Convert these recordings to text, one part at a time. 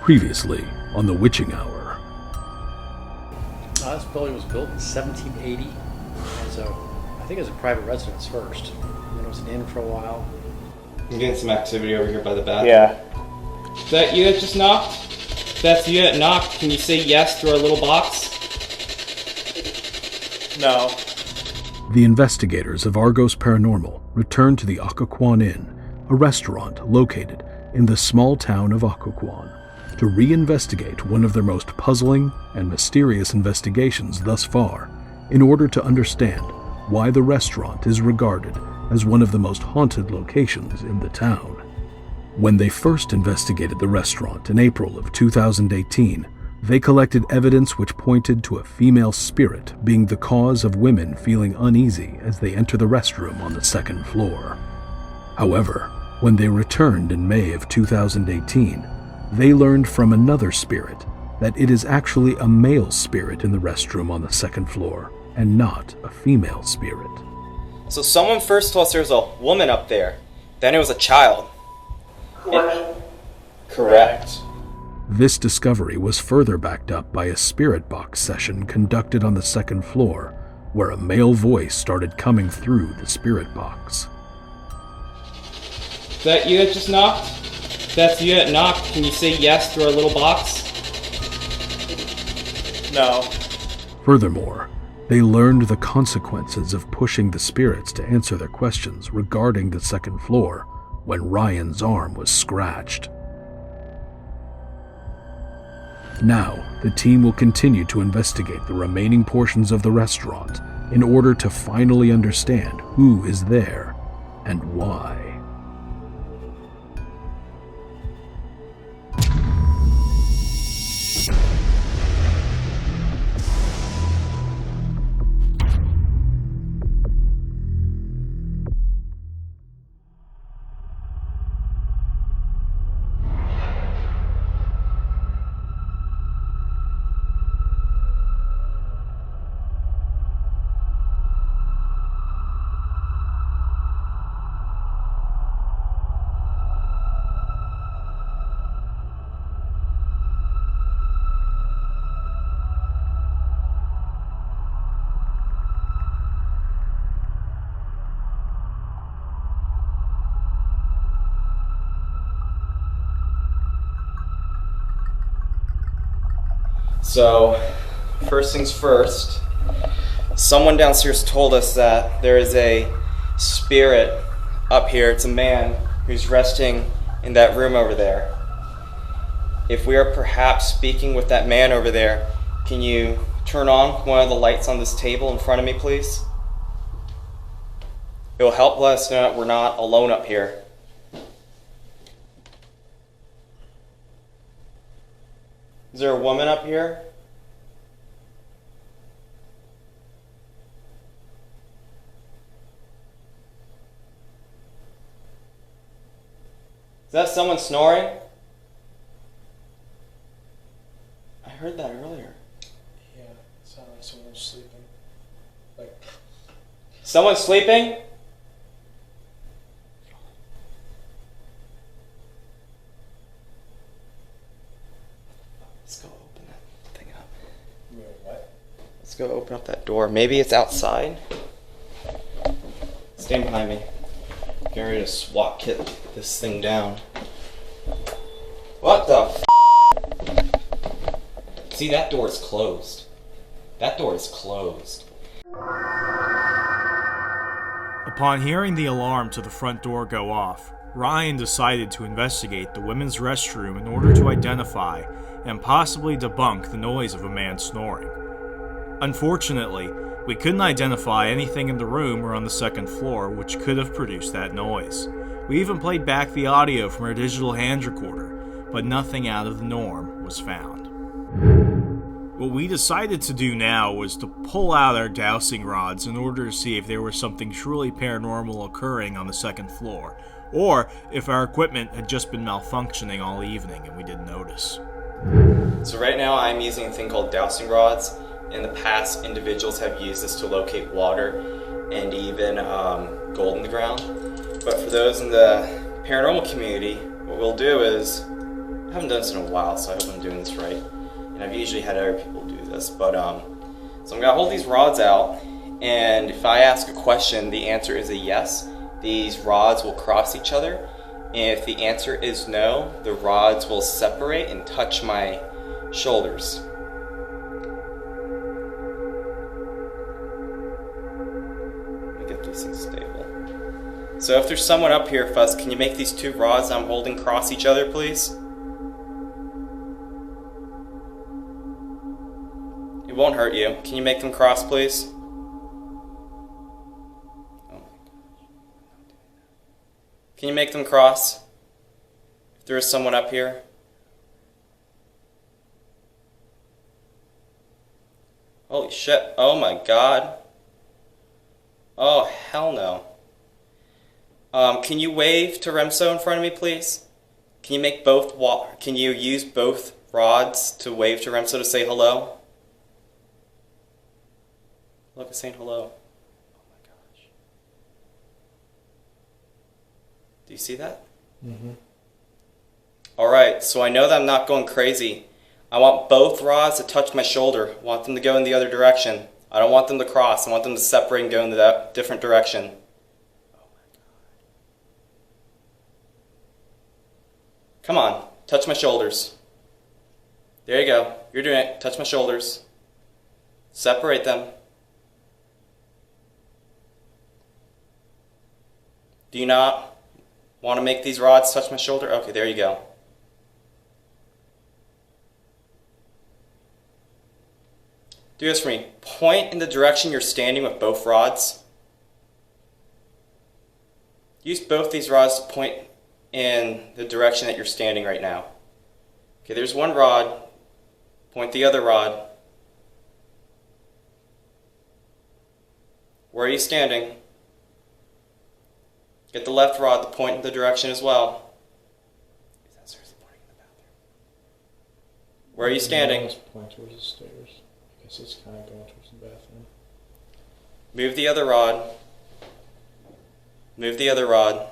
Previously on The Witching Hour. This building was built in 1780 I think as a private residence first. And then it was an inn for a while. I'm getting some activity over here by the bathroom. Yeah. Is that you that just knocked? If that's you that knocked, can you say yes through our little box? No. The investigators of Argos Paranormal returned to the Occoquan Inn, a restaurant located in the small town of Occoquan, to reinvestigate one of their most puzzling and mysterious investigations thus far, in order to understand why the restaurant is regarded as one of the most haunted locations in the town. When they first investigated the restaurant in April of 2018, they collected evidence which pointed to a female spirit being the cause of women feeling uneasy as they enter the restroom on the second floor. However, when they returned in May of 2018, they learned from another spirit that it is actually a male spirit in the restroom on the second floor and not a female spirit. So someone first told us there was a woman up there, then it was a child. Correct. This discovery was further backed up by a spirit box session conducted on the second floor, where a male voice started coming through the spirit box. Is that you that just knocked? If that's you that knocked, can you say yes through our little box? No. Furthermore, they learned the consequences of pushing the spirits to answer their questions regarding the second floor when Ryan's arm was scratched. Now, the team will continue to investigate the remaining portions of the restaurant in order to finally understand who is there and why. So, first things first, someone downstairs told us that there is a spirit up here. It's a man who's resting in that room over there. If we are perhaps speaking with that man over there, can you turn on one of the lights on this table in front of me, please? It will help let us know that we're not alone up here. Is there a woman up here? Is that someone snoring? I heard that earlier. Yeah, it sounded like someone was sleeping. Someone sleeping? Let's go open that thing up. Wait, what? Let's go open up that door. Maybe it's outside. Stand behind me. Get ready to SWAT kit this thing down. What the See, that door is closed. That door is closed. Upon hearing the alarm to the front door go off, Ryan decided to investigate the women's restroom in order to identify and possibly debunk the noise of a man snoring. Unfortunately, we couldn't identify anything in the room or on the second floor which could have produced that noise. We even played back the audio from our digital hand recorder, but nothing out of the norm was found. What we decided to do now was to pull out our dowsing rods in order to see if there was something truly paranormal occurring on the second floor, or if our equipment had just been malfunctioning all evening and we didn't notice. So right now I'm using a thing called dowsing rods. In the past, individuals have used this to locate water and even gold in the ground. But for those in the paranormal community, what we'll do is haven't done this in a while, so I hope I'm doing this right. And I've usually had other people do this, but so I'm gonna hold these rods out, and if I ask a question, the answer is a yes. These rods will cross each other, and if the answer is no, the rods will separate and touch my shoulders. Let me get these things stable. So if there's someone up here, Fuss, can you make these two rods I'm holding cross each other, please? It won't hurt you. Can you make them cross, please? Can you make them cross? If there is someone up here. Holy shit. Oh my god. Oh, hell no. Can you wave to Remso in front of me, please? Can you make both can you use both rods to wave to Remso to say hello? Look, it's saying hello. Oh my gosh. Do you see that? Mm-hmm. Alright, so I know that I'm not going crazy. I want both rods to touch my shoulder. I want them to go in the other direction. I don't want them to cross. I want them to separate and go in that different direction. Come on, touch my shoulders. There you go. You're doing it. Touch my shoulders. Separate them. Do you not want to make these rods touch my shoulder? Okay, there you go. Do this for me. Point in the direction you're standing with both rods. Use both these rods to point in the direction that you're standing right now. Okay, there's one rod. Point the other rod. Where are you standing? Get the left rod to point in the direction as well. Is that seriously pointing in the bathroom? Where are you standing? Point towards the stairs. I guess it's kind of going towards the bathroom. Move the other rod. Move the other rod.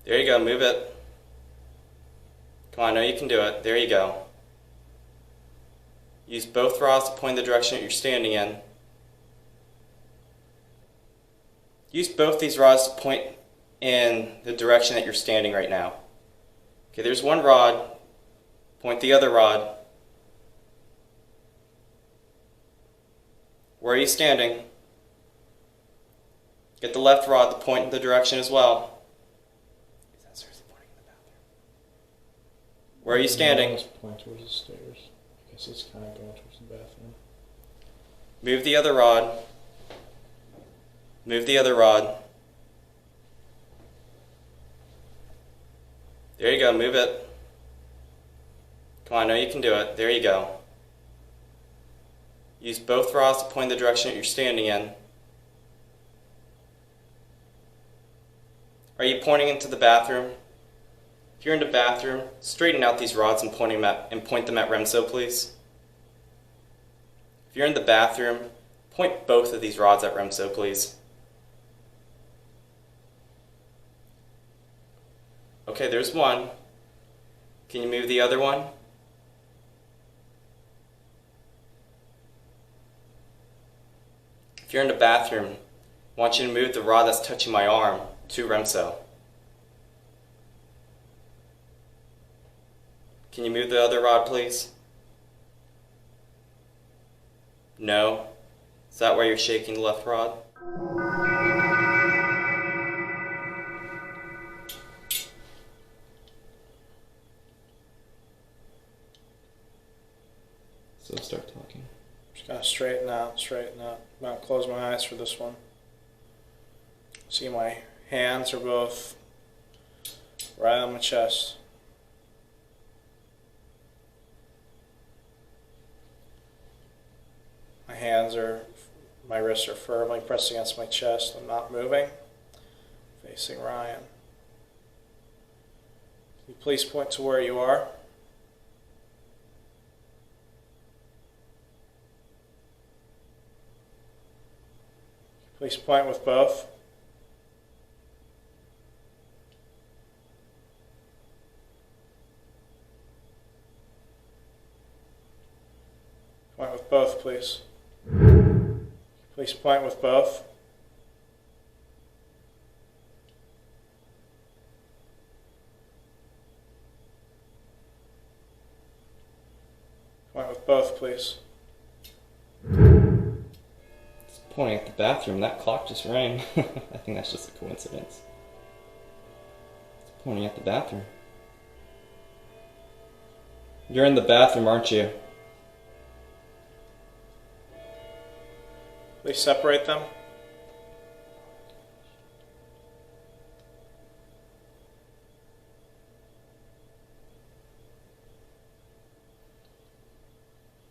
There you go, move it. Come on, I know you can do it. There you go. Use both rods to point the direction that you're standing in. Use both these rods to point in the direction that you're standing right now. Okay, there's one rod. Point the other rod. Where are you standing? Get the left rod to point in the direction as well. Is that seriously pointing in the bathroom? Where are you standing? Point towards the stairs. I guess it's kind of going towards the bathroom. Move the other rod. Move the other rod. There you go, move it. Come on, I know you can do it. There you go. Use both rods to point the direction that you're standing in. Are you pointing into the bathroom? If you're in the bathroom, straighten out these rods and point them at Remso, please. If you're in the bathroom, point both of these rods at Remso, please. Okay, there's one. Can you move the other one? If you're in the bathroom, I want you to move the rod that's touching my arm to Remso. Can you move the other rod, please? No? Is that why you're shaking the left rod? So start talking. Just gotta straighten out, straighten out. I'm gonna close my eyes for this one. See, my hands are both right on my chest. My wrists are firmly pressed against my chest. I'm not moving. Facing Ryan. Can you please point to where you are? Please point with both. Point with both, please. Please point with both. Point with both, please. It's pointing at the bathroom. That clock just rang. I think that's just a coincidence. It's pointing at the bathroom. You're in the bathroom, aren't you? Please separate them.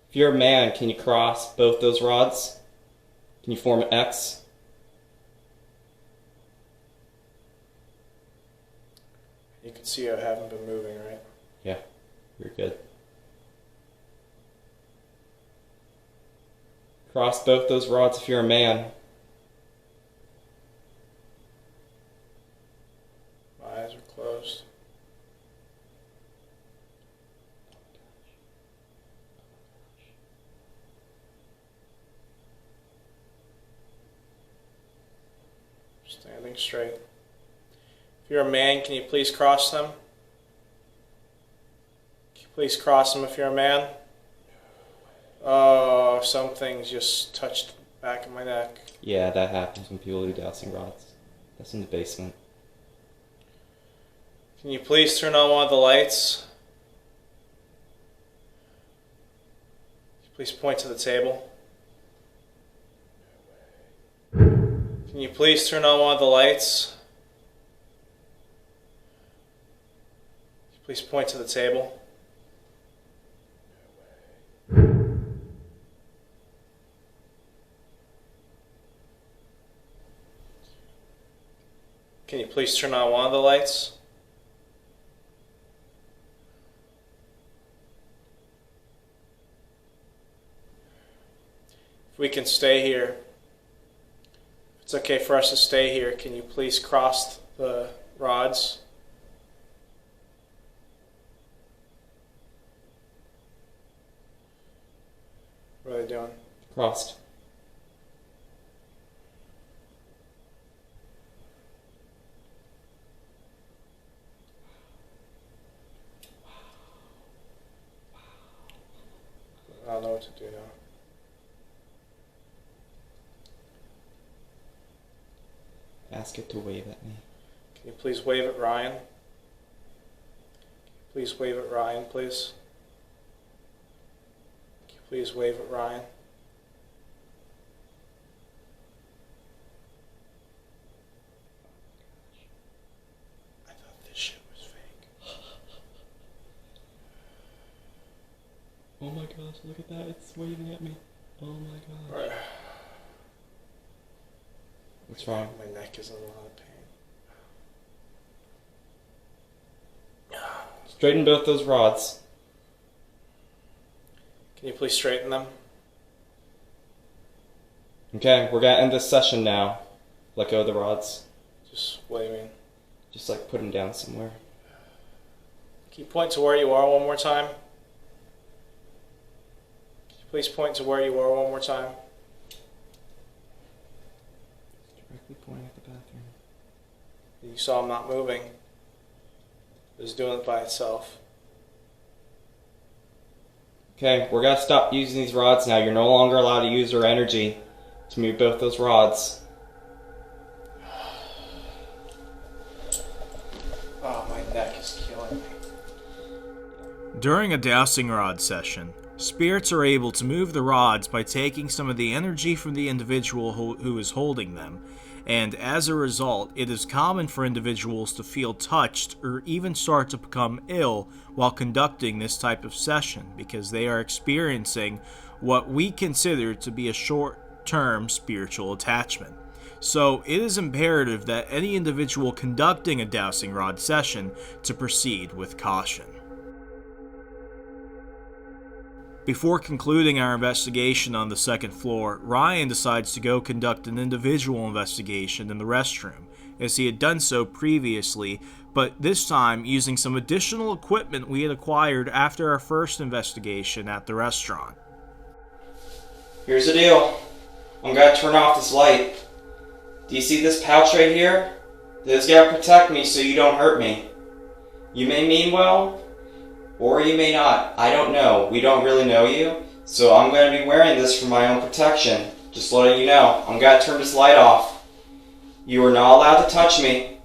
If you're a man, can you cross both those rods? Can you form an X? You can see I haven't been moving, right? Yeah, you're good. Cross both those rods if you're a man. My eyes are closed. Standing straight. If you're a man, can you please cross them? Can you please cross them if you're a man? Oh, some things just touched the back of my neck. Yeah, that happens when people do dowsing rods. That's in the basement. Can you please turn on one of the lights? Please point to the table. Can you please turn on one of the lights? Please point to the table. Can you please turn on one of the lights? If we can stay here, if it's okay for us to stay here, can you please cross the rods? What are they doing? Crossed. I don't know what to do now. Ask it to wave at me. Can you please wave at Ryan? Please wave at Ryan, please. Can you please wave at Ryan? I thought this shit was fake. Oh my gosh, look at that. It's waving at me. Oh my gosh. Right. What's wrong? My neck is in a lot of pain. Straighten both those rods. Can you please straighten them? Okay, we're gonna end this session now. Let go of the rods. Just waving. Just like put them down somewhere. Can you point to where you are one more time? Can you please point to where you are one more time? Directly pointing at the bathroom. You saw him not moving. It was doing it by itself. Okay, we're gonna stop using these rods now. You're no longer allowed to use your energy to move both those rods. Oh, my neck is killing me. During a dowsing rod session, spirits are able to move the rods by taking some of the energy from the individual who is holding them, and as a result, it is common for individuals to feel touched or even start to become ill while conducting this type of session because they are experiencing what we consider to be a short-term spiritual attachment. So it is imperative that any individual conducting a dowsing rod session to proceed with caution. Before concluding our investigation on the second floor, Ryan decides to go conduct an individual investigation in the restroom, as he had done so previously, but this time using some additional equipment we had acquired after our first investigation at the restaurant. Here's the deal. I'm gonna turn off this light. Do you see this pouch right here? This is gonna protect me so you don't hurt me. You may mean well, or you may not. I don't know. We don't really know you. So I'm gonna be wearing this for my own protection. Just letting you know. I'm gonna turn this light off. You are not allowed to touch me,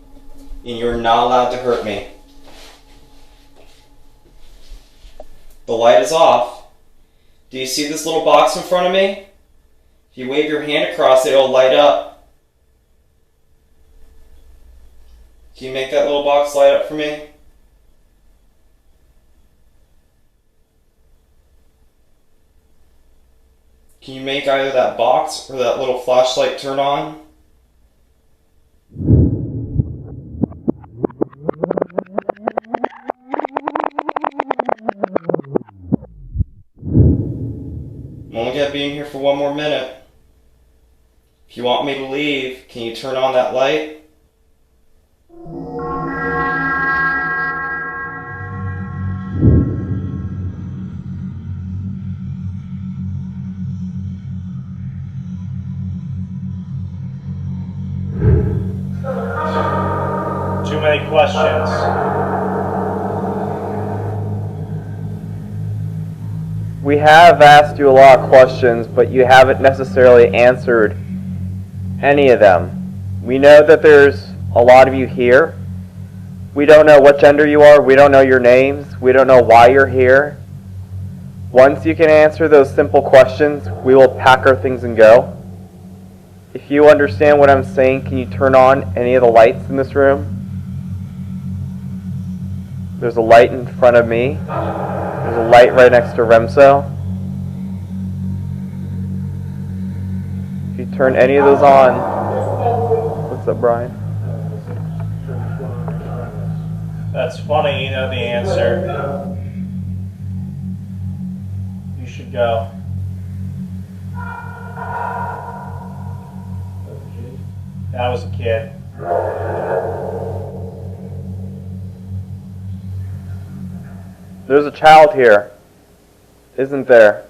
and you are not allowed to hurt me. The light is off. Do you see this little box in front of me? If you wave your hand across it, it'll light up. Can you make that little box light up for me? Can you make either that box or that little flashlight turn on? I'm only gonna be in here for one more minute. If you want me to leave, can you turn on that light? Too many questions. We have asked you a lot of questions, but you haven't necessarily answered any of them. We know that there's a lot of you here. We don't know what gender you are. We don't know your names. We don't know why you're here. Once you can answer those simple questions, we will pack our things and go. If you understand what I'm saying, can you turn on any of the lights in this room? There's a light in front of me. There's a light right next to Remso. If you turn any of those on... What's up, Brian? That's funny, you know the answer. You should go. That was a kid. There's a child here, isn't there?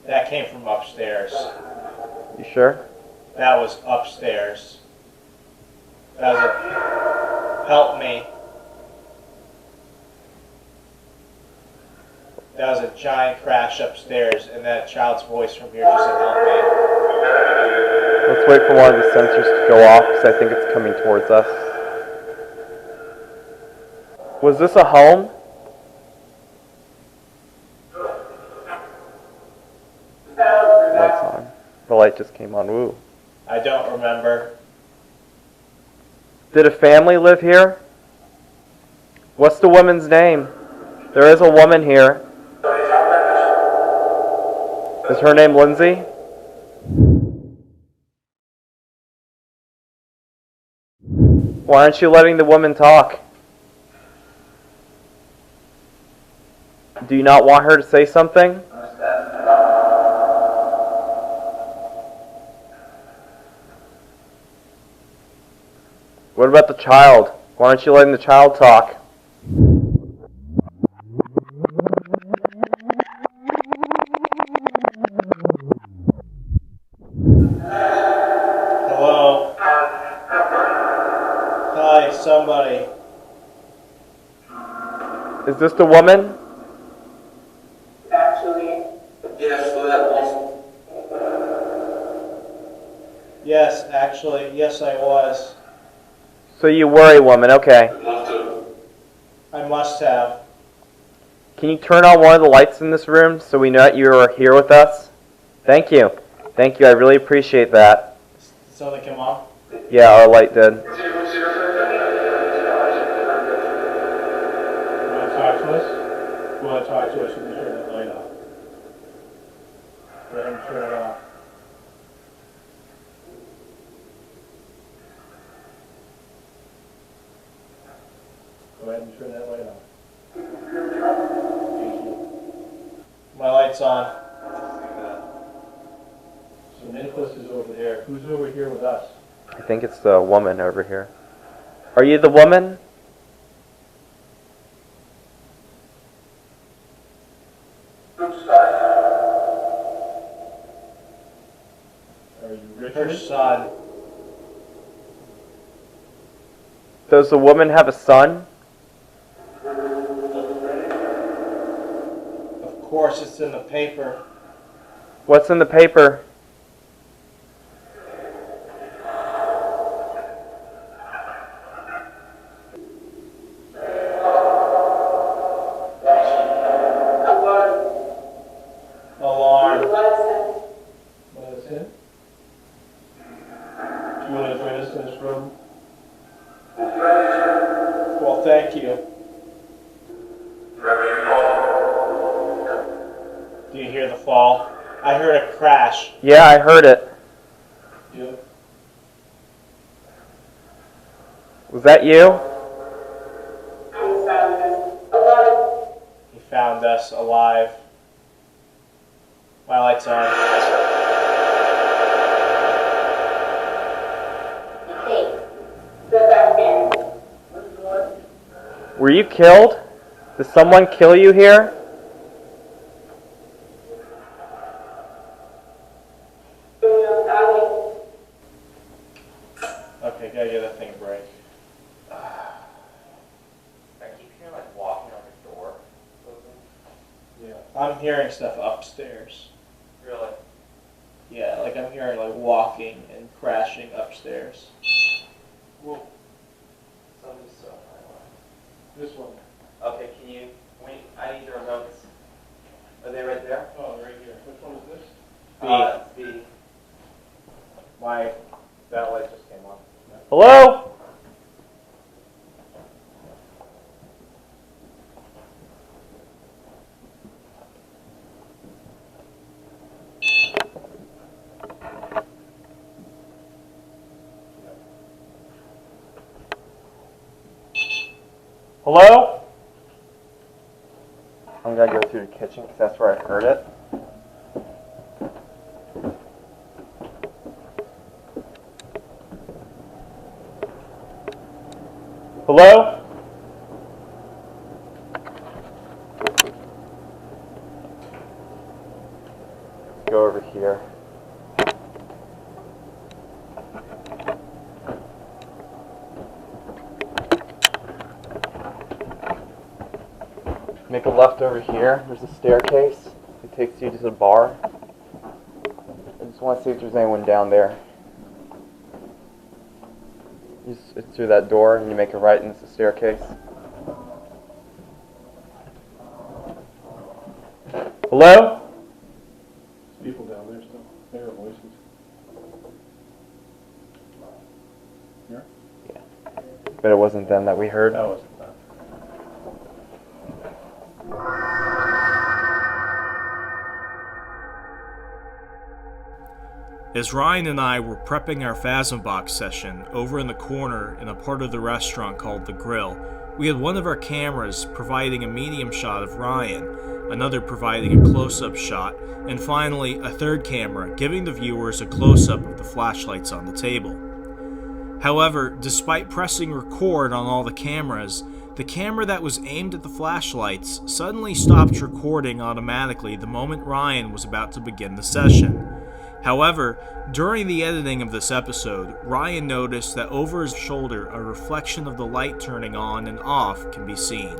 That came from upstairs. You sure? That was upstairs. That was a... Help me. That was a giant crash upstairs, and that child's voice from here just said, help me. Let's wait for one of the sensors to go off, because I think it's coming towards us. Was this a home? Light's on. The light just came on. Woo. I don't remember. Did a family live here? What's the woman's name? There is a woman here. Is her name Lindsay? Why aren't you letting the woman talk? Do you not want her to say something? What about the child? Why aren't you letting the child talk? Hello? Hi, somebody. Is this the woman? Actually, yes, for that one. Yes, actually, yes I was. So you were a woman, okay. I must have. Can you turn on one of the lights in this room so we know that you are here with us? Thank you. Thank you, I really appreciate that. Did something come on? Yeah, our light did. You want to talk to us? You want to talk to us? You can turn that light off. Go ahead and turn it off. Go ahead and turn that light off. Thank you. My light's on. So Nicholas is over there. Who's over here with us? I think it's the woman over here. Are you the woman? Are you Richard? Her son. Does the woman have a son? Of course, it's in the paper. What's in the paper? Alarm. What is it? Do you want to join us in this room? Well, thank you. Do you hear the fall? I heard a crash. Yeah, I heard it. Yeah. Was that you? He found us alive. My light's on. Were you killed? Did someone kill you here? Okay, gotta give that thing a break. I keep hearing like walking on the door. Yeah. I'm hearing stuff upstairs. Really? Yeah, like I'm hearing like walking and crashing upstairs. Well, somebody's so high. This one. Okay, can you wait? I need the remotes. Are they right there? Oh, right here. Which one is this? B. My that light just came on. Hello? Hello? I'm gonna go through the kitchen because that's where I heard it. Hello? Go over here. Make a left over here. There's a staircase. It takes you to the bar. I just want to see if there's anyone down there. It's through that door, and you make a right, and it's a staircase. Hello? There's people down there still. They hear voices. Here? Yeah. But it wasn't them that we heard. That wasn't that. As Ryan and I were prepping our Phasmobox session over in the corner in a part of the restaurant called The Grill, we had one of our cameras providing a medium shot of Ryan, another providing a close-up shot, and finally a third camera giving the viewers a close-up of the flashlights on the table. However, despite pressing record on all the cameras, the camera that was aimed at the flashlights suddenly stopped recording automatically the moment Ryan was about to begin the session. However, during the editing of this episode, Ryan noticed that over his shoulder a reflection of the light turning on and off can be seen.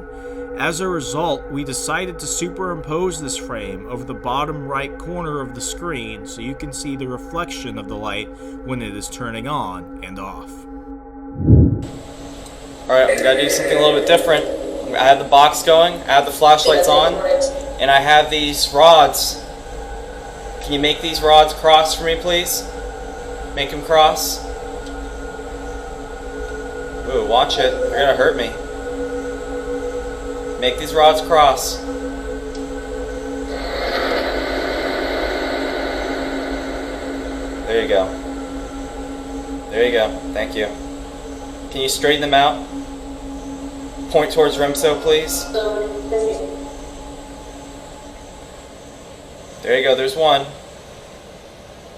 As a result, we decided to superimpose this frame over the bottom right corner of the screen so you can see the reflection of the light when it is turning on and off. Alright, I'm gonna do something a little bit different. I have the box going, I have the flashlights on, and I have these rods. Can you make these rods cross for me, please? Make them cross. Ooh, watch it. They're gonna hurt me. Make these rods cross. There you go. There you go. Thank you. Can you straighten them out? Point towards Remso, please. There you go. There's one.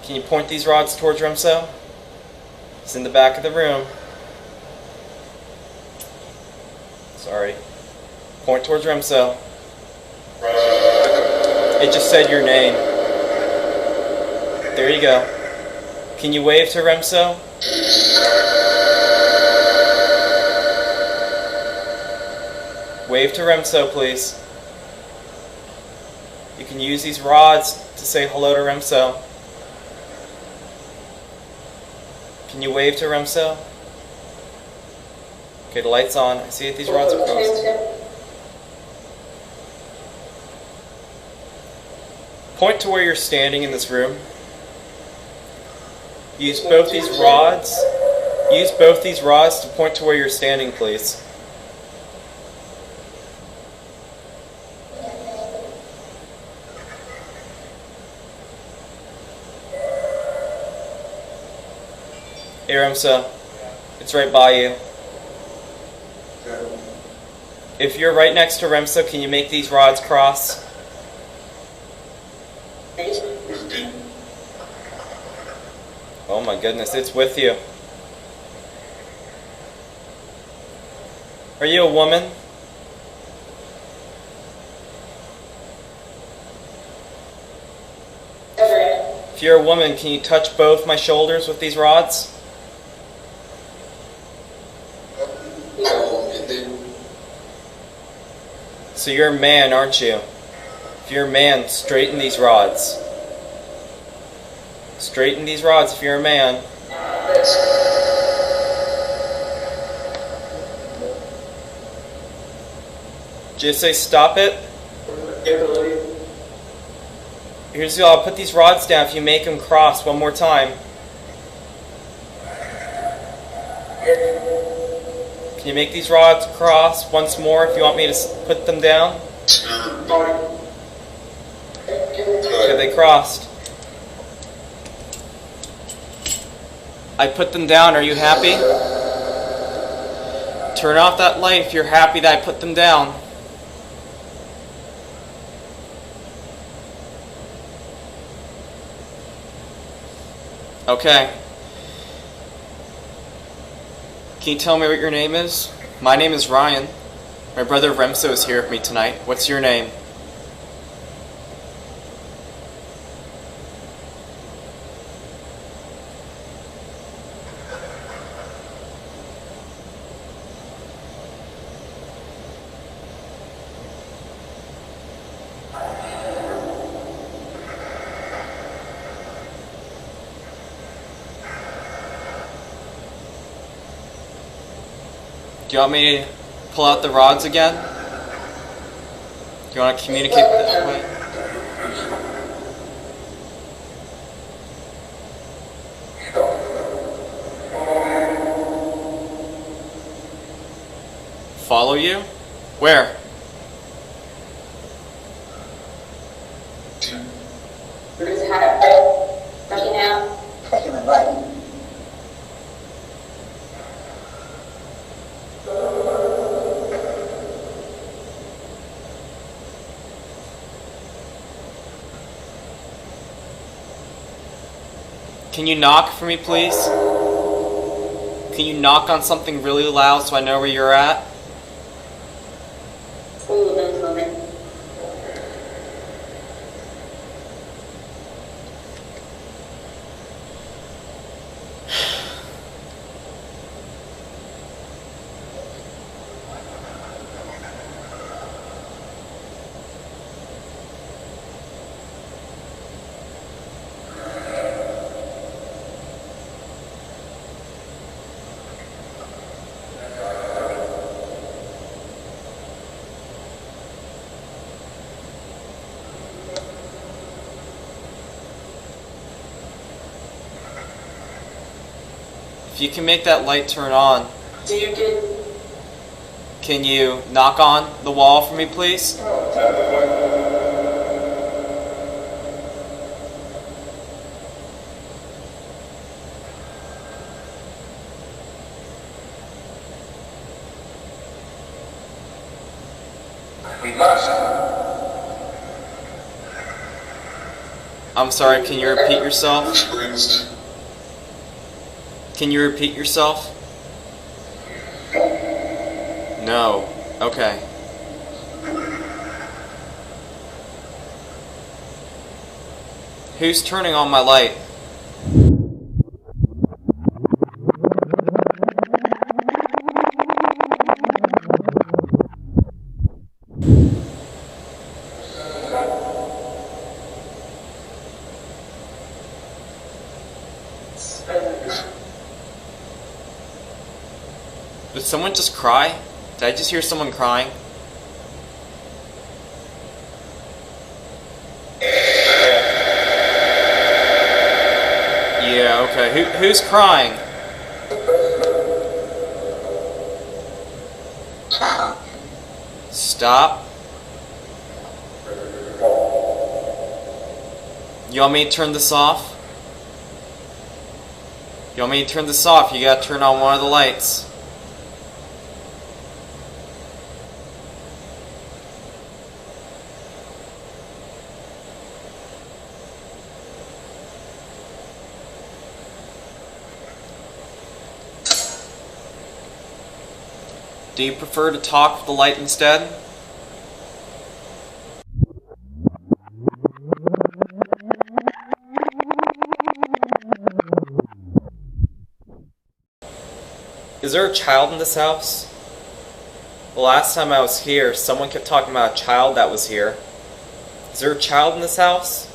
Can you point these rods towards Remso? He's in the back of the room. Sorry. Point towards Remso. It just said your name. There you go. Can you wave to Remso? Wave to Remso, please. You can use these rods to say hello to Remso. Can you wave to Remso? Okay, the light's on. I see that these rods are crossed. Point to where you're standing in this room. Use both these rods. Use both these rods to point to where you're standing, please. Hey, Remso. It's right by you. If you're right next to Remso, can you make these rods cross? Oh my goodness, it's with you. Are you a woman? If you're a woman, can you touch both my shoulders with these rods? So you're a man, aren't you? If you're a man, straighten these rods. Straighten these rods if you're a man. Just say stop it. Here's the deal, I'll put these rods down if you make them cross one more time. Can you make these rods cross once more if you want me to put them down? Okay, they crossed. I put them down. Are you happy? Turn off that light if you're happy that I put them down. Okay. Can you tell me what your name is? My name is Ryan. My brother Remso is here with me tonight. What's your name? Do you want me to pull out the rods again? Do you want to communicate that way? Follow you? Where? Can you knock for me, please? Can you knock on something really loud so I know where you're at? If you can make that light turn on, can you knock on the wall for me, please? I'm sorry, can you repeat yourself? Can you repeat yourself? No. Okay. Who's turning on my light? Did someone just cry? Did I just hear someone crying? Yeah, okay. Who's crying? Stop. You want me to turn this off? You want me to turn this off? You gotta turn on one of the lights. Do you prefer to talk with the light instead? Is there a child in this house? The last time I was here, someone kept talking about a child that was here. Is there a child in this house?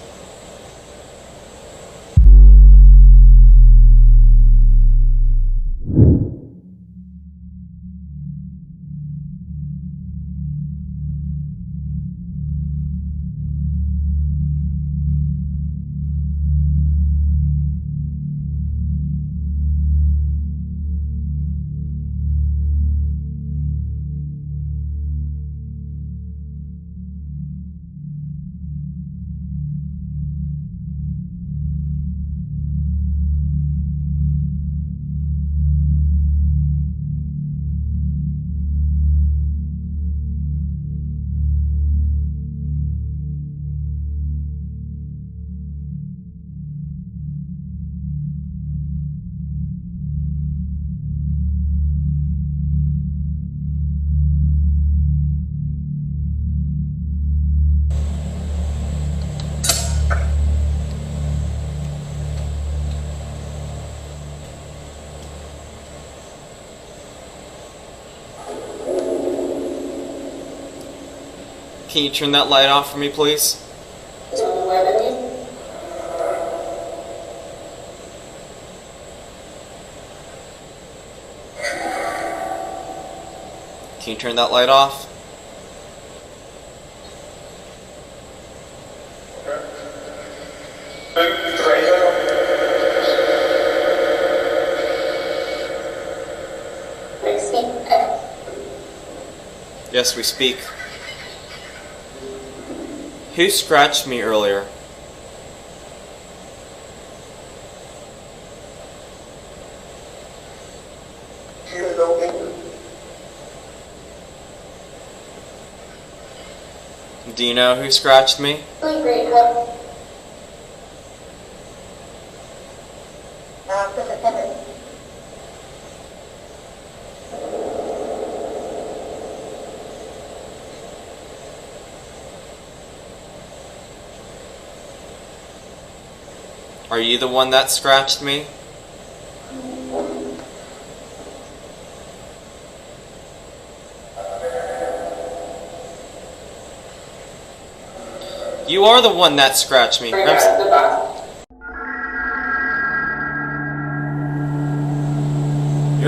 Can you turn that light off for me, please? Can you turn that light off? Yes, we speak. Who scratched me earlier? Do you know who scratched me? Are you the one that scratched me? You are the one that scratched me. You're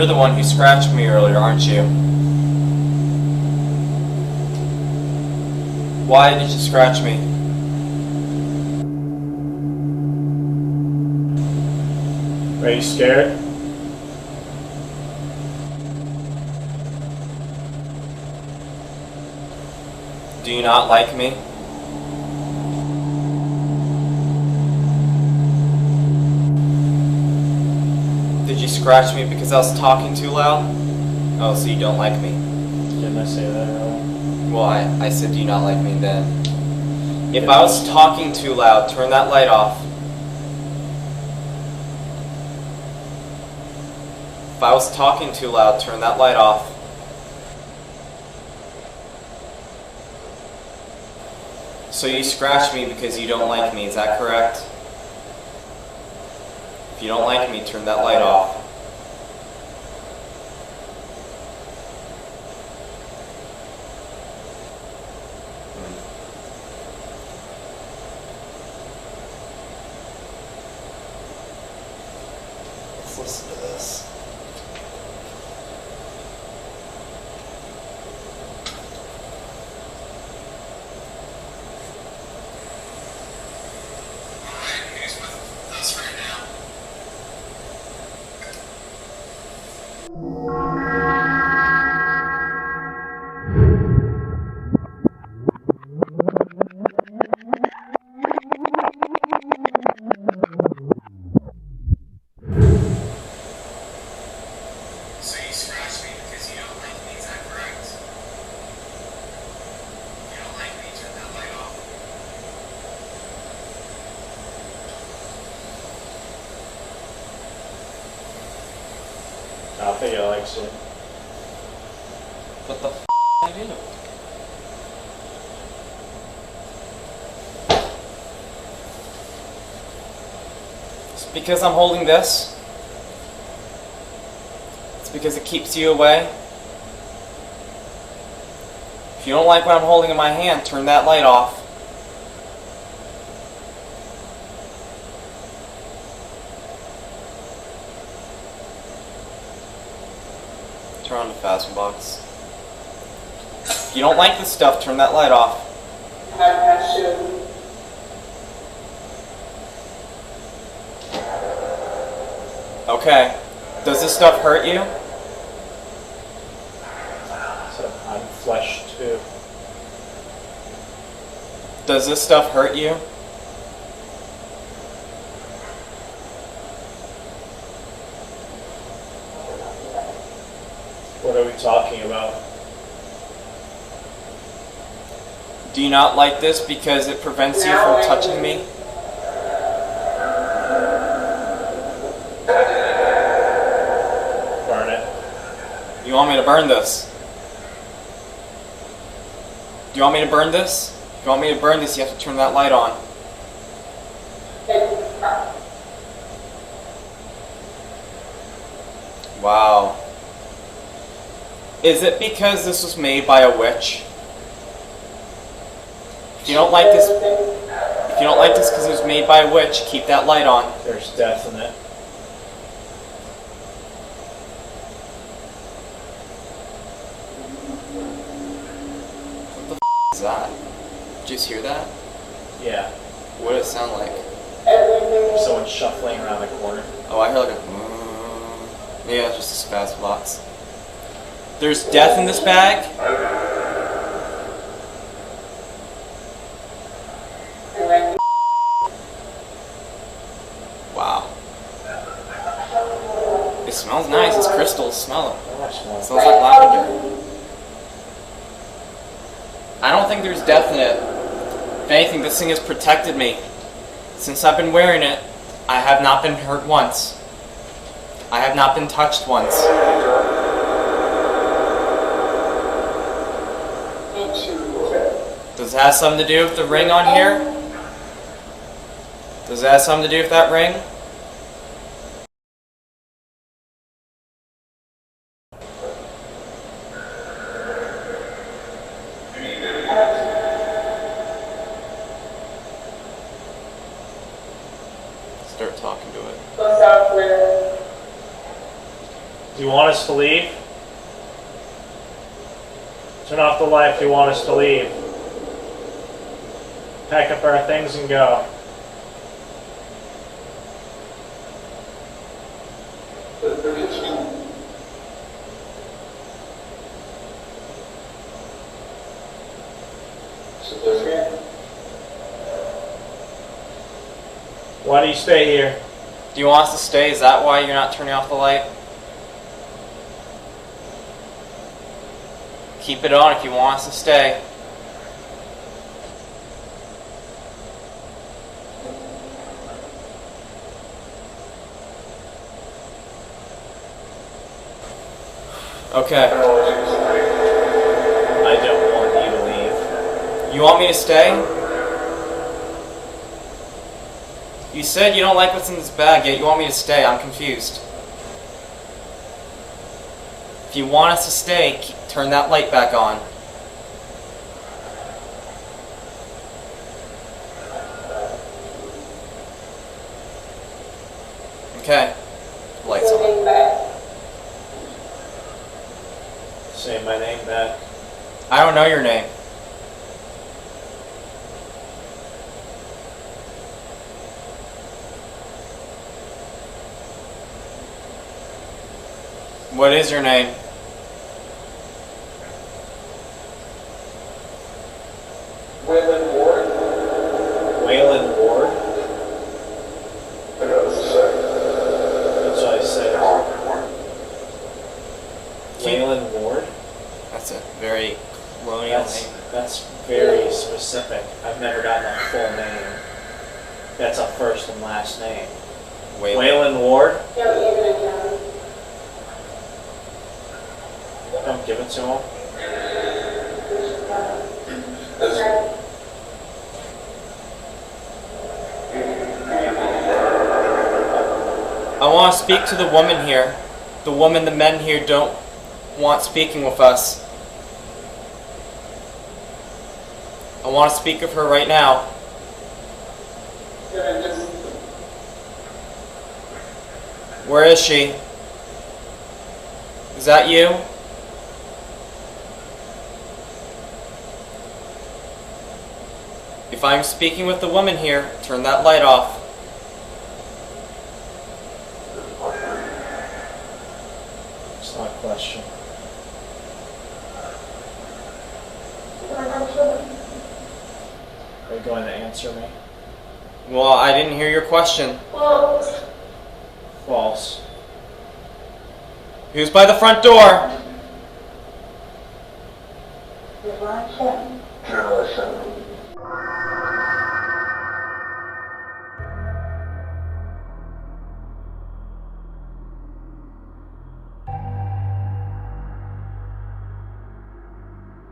the one who scratched me earlier, aren't you? Why did you scratch me? Are you scared? Do you not like me? Did you scratch me because I was talking too loud? Oh, so you don't like me. Didn't I say that earlier? Well, I said do you not like me then. If I was talking too loud, turn that light off. If I was talking too loud, turn that light off. So you scratched me because you don't like me, is that correct? If you don't like me, turn that light off. Let's listen to this. So you scratched me because you don't like me, is that correct? If you don't like me, turn that light off. I think he likes it. What the f*** I do? It's because I'm holding this. It's because it keeps you away. If you don't like what I'm holding in my hand, turn that light off. Turn on the fasten box. If you don't like this stuff, turn that light off. Okay. Does this stuff hurt you? So I'm flesh too. Does this stuff hurt you? What are we talking about? Do you not like this because it prevents you from touching me? Burn it. You want me to burn this? Do you want me to burn this? If you want me to burn this, you have to turn that light on. Wow. Is it because this was made by a witch? If you don't like this because it was made by a witch, keep that light on. There's death in it. What the f*** is that? Did you just hear that? Yeah. What did it sound like? There's someone shuffling around the corner. Oh, I hear like a... Yeah, it's just a spaz box. There's death in this bag? Wow. It smells nice. It's crystals. Smell it. Oh, I smell It it. smells like lavender. I don't think there's death in it. If anything, this thing has protected me. Since I've been wearing it, I have not been hurt once. I have not been touched once. Does it have something to do with the ring on here? Does it have something to do with that ring? Start talking to it. Do you want us to leave? Turn off the light if you want us to leave. Pack up our things and go. Why do you stay here? Do you want us to stay? Is that why you're not turning off the light? Keep it on if you want us to stay. Okay. I don't want you to leave. You want me to stay? You said you don't like what's in this bag, yet you want me to stay. I'm confused. If you want us to stay, turn that light back on. Okay. Lights on. Say my name back. I don't know your name. What is your name? Waylon Ward. Waylon Ward? I got a sec. That's what I said. Waylon Ward? That's a very colonial name. That's very specific. I've never gotten a full name. That's a first and last name. Waylon Ward? Don't give it to him. I want to speak to the woman here. The woman the men here don't want speaking with us. I want to speak of her right now. Where is she? Is that you? If I'm speaking with the woman here, turn that light off. It's not a question. Are you going to answer me? Well, I didn't hear your question. False. Who's by the front door?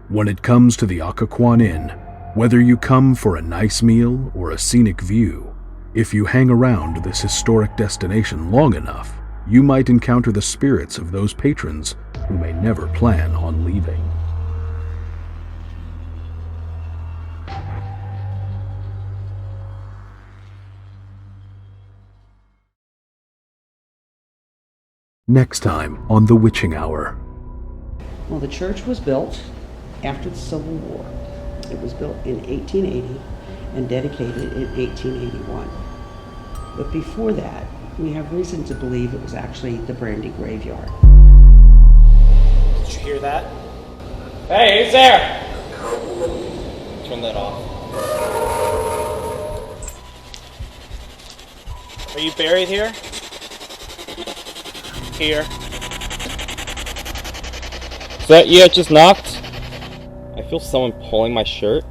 When it comes to the Occoquan Inn, whether you come for a nice meal or a scenic view, if you hang around this historic destination long enough, you might encounter the spirits of those patrons who may never plan on leaving. Next time on The Witching Hour. Well, the church was built after the Civil War. It was built in 1880 and dedicated in 1881. But before that, we have reason to believe it was actually the Brandy Graveyard. Did you hear that? Hey, who's there? Turn that off. Are you buried here? Here. Is that you that just knocked? I feel someone pulling my shirt.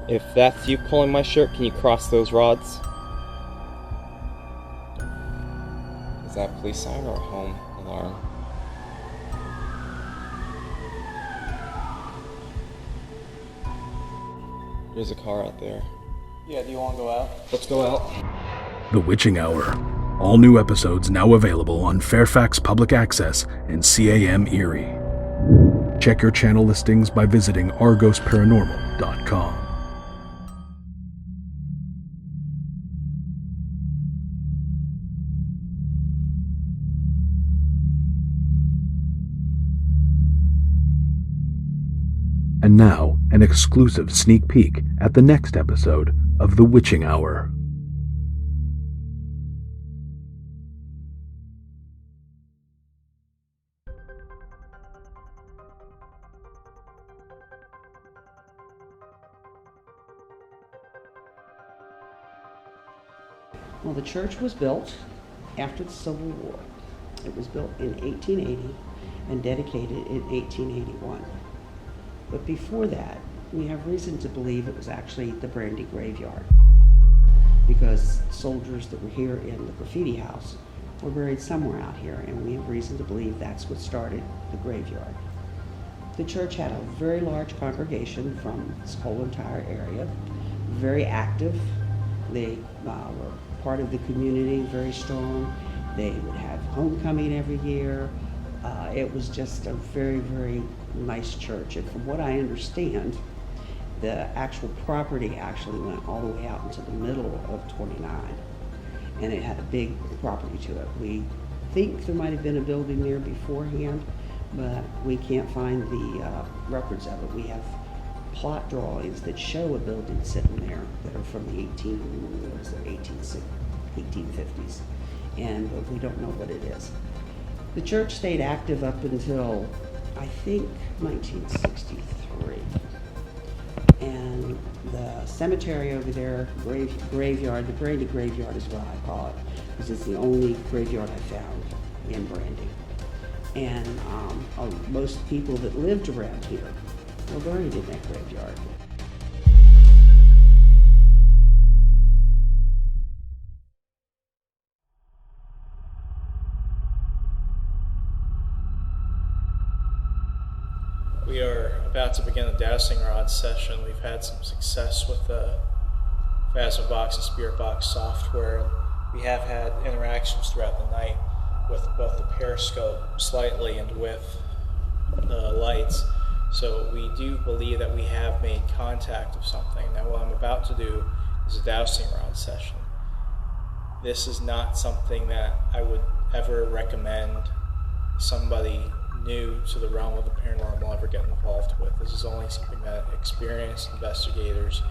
If that's you pulling my shirt, can you cross those rods? Is that a police siren or a home alarm? There's a car out there. Yeah, do you want to go out? Let's go out. The Witching Hour. All new episodes now available on Fairfax Public Access and CAM Erie. Check your channel listings by visiting argosparanormal.com. And now, an exclusive sneak peek at the next episode of The Witching Hour. Well, the church was built after the Civil War. It was built in 1880 and dedicated in 1881. But before that, we have reason to believe it was actually the Brandy Graveyard, because soldiers that were here in the graffiti house were buried somewhere out here, and we have reason to believe that's what started the graveyard. The church had a very large congregation from this whole entire area, very active. They were part of the community, very strong. They would have homecoming every year. It was just a very, very nice church. And from what I understand, the actual property actually went all the way out into the middle of 29. And it had a big property to it. We think there might have been a building there beforehand, but we can't find the records of it. We have plot drawings that show a building sitting there that are from the 1850s, but we don't know what it is. The church stayed active up until, I think, 1963. And the cemetery over there, graveyard, the Brandy graveyard is what I call it, because it's the only graveyard I found in Brandy. And most people that lived around here were buried in that graveyard. We are about to begin the dowsing rod session. We've had some success with the Phasma Box and Spirit Box software, and we have had interactions throughout the night with both the periscope slightly and with the lights. So we do believe that we have made contact of something. Now what I'm about to do is a dowsing rod session. This is not something that I would ever recommend somebody new to the realm of the paranormal ever get involved with. This is only something that experienced investigators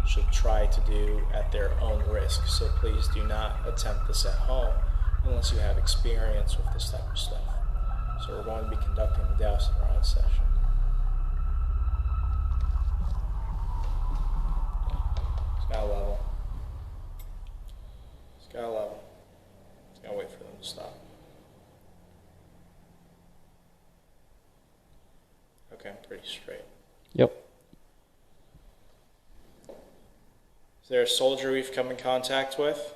should try to do at their own risk. So please do not attempt this at home unless you have experience with this type of stuff. So we're going to be conducting the dowsing rod session. It's got a level. It's got a level. It's got to wait for them to stop. Okay, I'm pretty straight. Yep. Is there a soldier we've come in contact with? If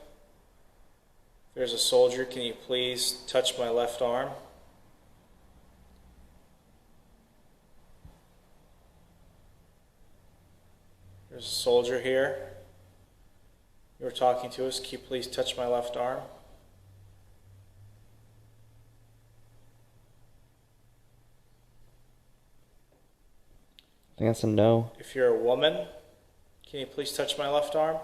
there's a soldier, can you please touch my left arm? There's a soldier here. You were talking to us. Can you please touch my left arm? I think that's a no. If you're a woman, can you please touch my left arm?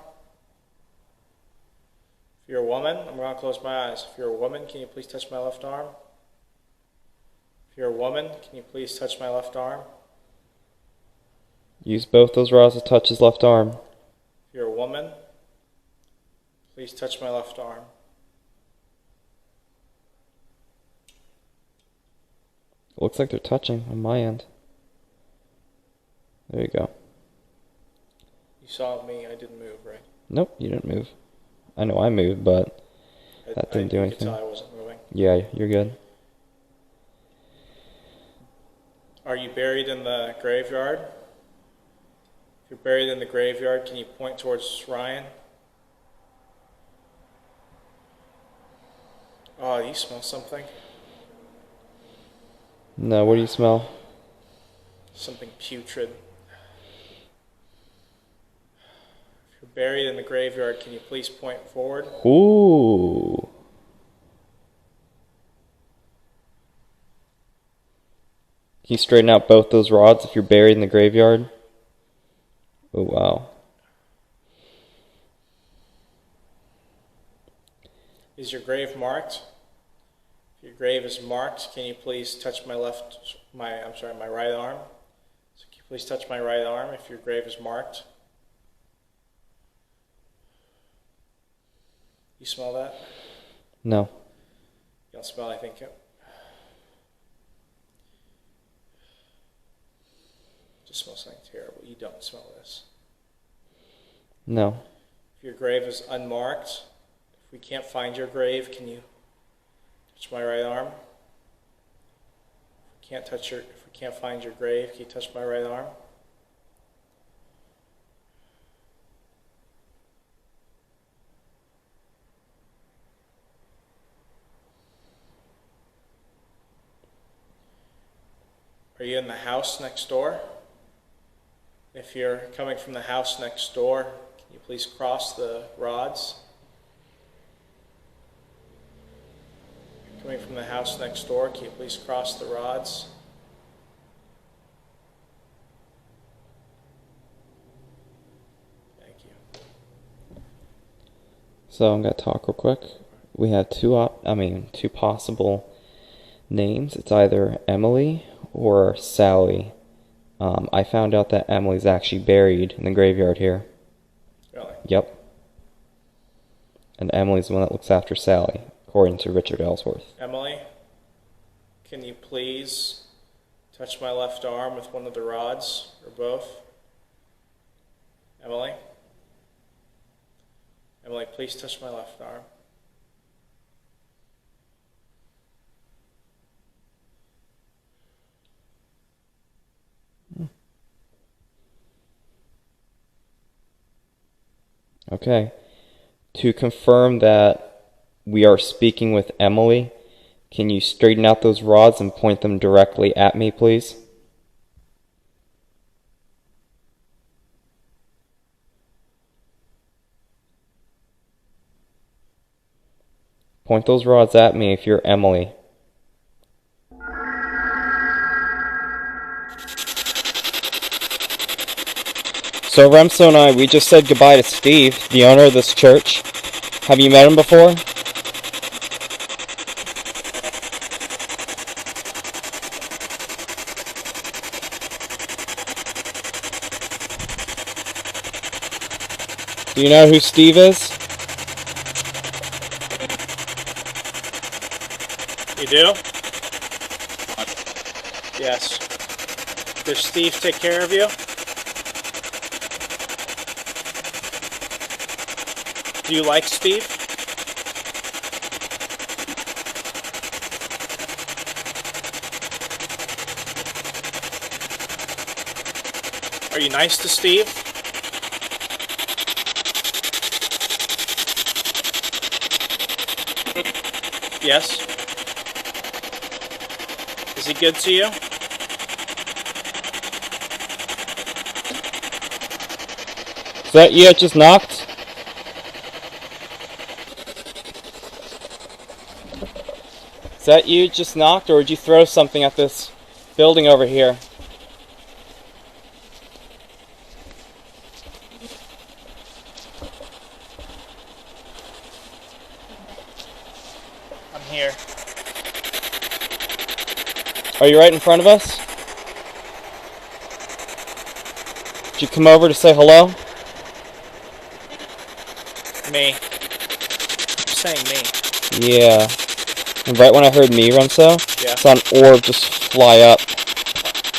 If you're a woman, I'm going to close my eyes. If you're a woman, can you please touch my left arm? If you're a woman, can you please touch my left arm? Use both those rods to touch his left arm. If you're a woman, please touch my left arm. Looks like they're touching on my end. There you go. You saw me, I didn't move, right? Nope, you didn't move. I know I moved, but that didn't do anything. You could tell I wasn't moving. Yeah, you're good. Are you buried in the graveyard? If you're buried in the graveyard, can you point towards Ryan? Oh, you smell something? No, what do you smell? Something putrid. If you're buried in the graveyard, can you please point forward? Ooh. Can you straighten out both those rods if you're buried in the graveyard? Oh, wow. Is your grave marked? If your grave is marked, can you please touch my right arm? So can you please touch my right arm if your grave is marked? You smell that? No. You don't smell anything? Just smell something terrible. You don't smell this. No. If your grave is unmarked, if we can't find your grave, can you touch my right arm? If we can't find your grave, can you touch my right arm? Are you in the house next door? If you're coming from the house next door, can you please cross the rods? Coming from the house next door, can you please cross the rods? Thank you. So I'm going to talk real quick. We have two possible names. It's either Emily or Sally. I found out that Emily's actually buried in the graveyard here. Really? Yep. And Emily's the one that looks after Sally, according to Richard Ellsworth. Emily, can you please touch my left arm with one of the rods, or both? Emily? Emily, please touch my left arm. Okay. To confirm that we are speaking with Emily, can you straighten out those rods and point them directly at me, please? Point those rods at me if you're Emily. So Remso and I, we just said goodbye to Steve, the owner of this church. Have you met him before? Do you know who Steve is? You do? Yes. Does Steve take care of you? Do you like Steve? Are you nice to Steve? Yes. Is he good to you? Is that you that just knocked? Is that you just knocked, or did you throw something at this building over here? I'm here. Are you right in front of us? Did you come over to say hello? Me. I'm saying me. Yeah. And right when I heard me, Remso, Yeah. I saw an orb just fly up.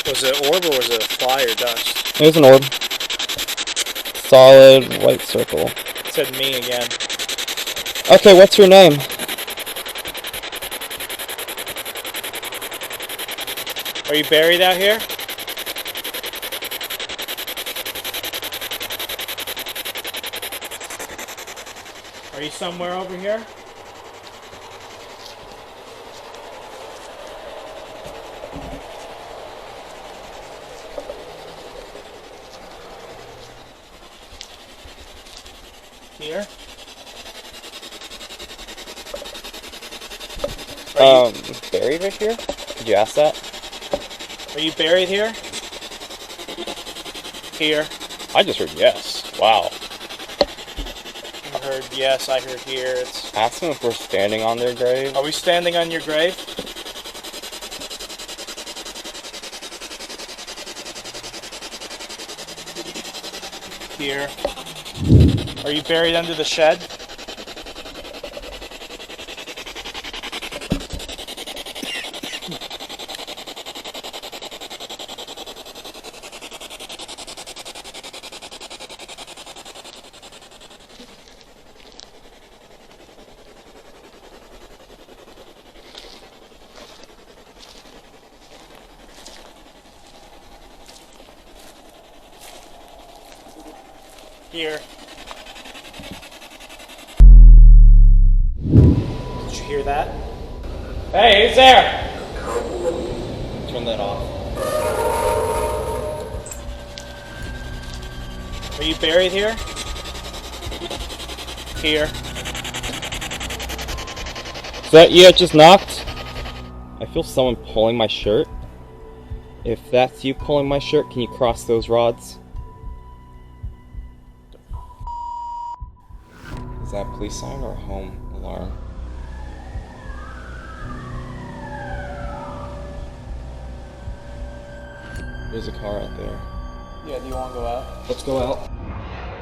Was it orb or was it a fly or dust? It was an orb. Solid white circle. It said me again. Okay, what's your name? Are you buried out here? Are you somewhere over here? Here? Buried right here? Did you ask that? Are you buried here? Here. I just heard yes. Wow. I heard yes, I heard here. It's. Ask them if we're standing on their grave. Are we standing on your grave? Here. Are you buried under the shed? Here. Did you hear that? Hey, who's there? Turn that off. Are you buried here? Here. Is that you that just knocked? I feel someone pulling my shirt. If that's you pulling my shirt, can you cross those rods? Is that a police siren or a home alarm? There's a car out there. Yeah, do you want to go out? Let's go out.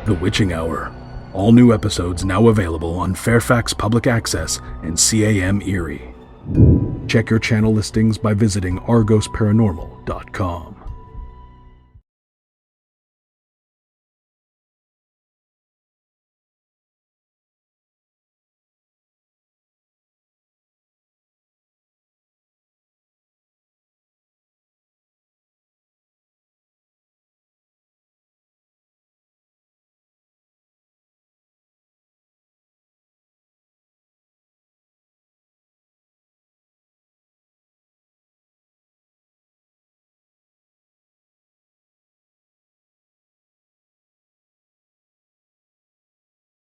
The Witching Hour. All new episodes now available on Fairfax Public Access and CAM Erie. Check your channel listings by visiting argosparanormal.com.